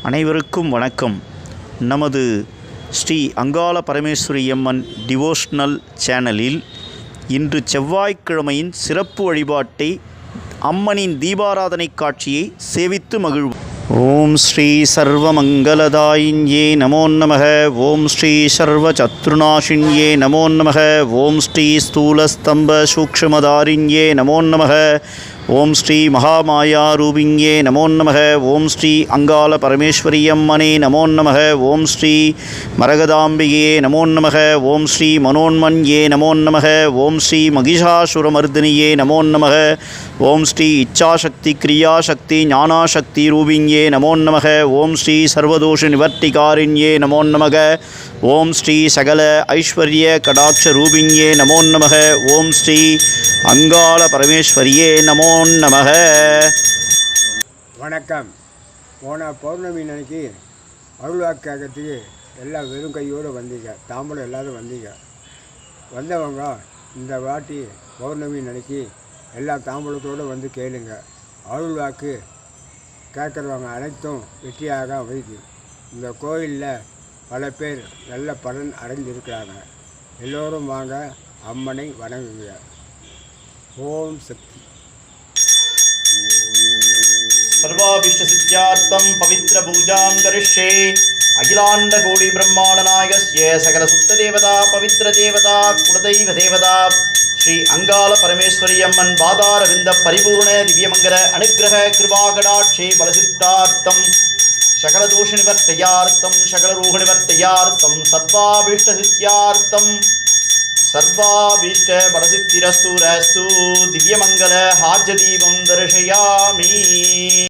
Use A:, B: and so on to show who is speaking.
A: அனைவருக்கும் வணக்கம். நமது ஸ்ரீ அங்காள பரமேஸ்வரி அம்மன் டிவோஷனல் சேனலில் இன்று செவ்வாய்க்கிழமையின் சிறப்பு வழிபாட்டை அம்மனின் தீபாராதனை காட்சியை சேவித்து மகிழ்வோம். ஓம் ஸ்ரீ சர்வமங்கலதாயின்யே நமோ நமः. ஓம் ஸ்ரீ சர்வசத்ருநாசின்யே நமோ நமः. ஓம் ஸ்ரீ ஸ்தூலஸ்தம்ப சூக்ஷ்மதாரிண்யே நமோ நமः. ஓம் ஸ்ரீ மகாமாயாரூபிண்யே நமோ நமः. ஓம் ஸ்ரீ அங்காள பரமேஸ்வரி அம்மனே நமோ நமः. ஓம் ஸ்ரீ மரகதாம்பிகையே நமோ நமः. ஓம் ஸ்ரீ மனோன்மன்யே நமோ நமः. ஓம் ஸ்ரீ மகிஷாசுரமர்தினியே நமோ நமः. ஓம் ஸ்ரீ இச்சாசக்தி கிரியாசக்தி ஞானாசக்தி ரூபிண்யே நமோ நமः. ஓம் ஸ்ரீ சர்வதோஷ நிவர்த்திகாரிண்யே நமோ நமः. ஓம் ஸ்ரீ சகல ஐஸ்வர்ய கடாட்ச ரூபிண்யே நமோ நமः. ஓம் ஸ்ரீ அங்காள பரமேஸ்வரியே நமோ நமः.
B: வணக்கம். போன பௌர்ணமி அன்னைக்கு அருள்வாக்கு கேட்கறதுக்கு எல்லாம் வெறும் கையோடு வந்தீங்க. தாம்பலம் எல்லோரும் வந்தீங்க. வந்தவங்க இந்த வாட்டி பௌர்ணமி அன்னைக்கு எல்லா தாம்பலத்தோடு வந்து கேளுங்க. அருள்வாக்கு கேட்குறவங்க அனைத்தும் வெற்றியாக அமைதி. இந்த கோயிலில் பல பேர் நல்ல பலன் அடைந்திருக்கிறாங்க. எல்லோரும் வாங்க, அம்மனை வணங்குங்க. ஓம் சக்தி.
A: सर्वाभीष्ट सिद्ध्यार्थं पवित्र पूजां करिष्ये. अखिलांड कोटि ब्रह्मांड नायकस्य सकल सुप्त देवता पवित्र देवता कुलदैव देवता श्री अंगाल परमेश्वरी अम्मन पादारविंद परिपूर्ण दिव्यमंगल अनुग्रह कृपा कटाक्षे फलसिद्धार्थं सकल दोष निवर्तयार्थं सकल रोग निवर्तयार्थं सर्वाभीष्ट सिद्ध्यार्थं सर्वाभीष्ट फलसिद्धिरस्तु रस्तु दिव्यमंगल हाज्य दीपं दर्शयामि.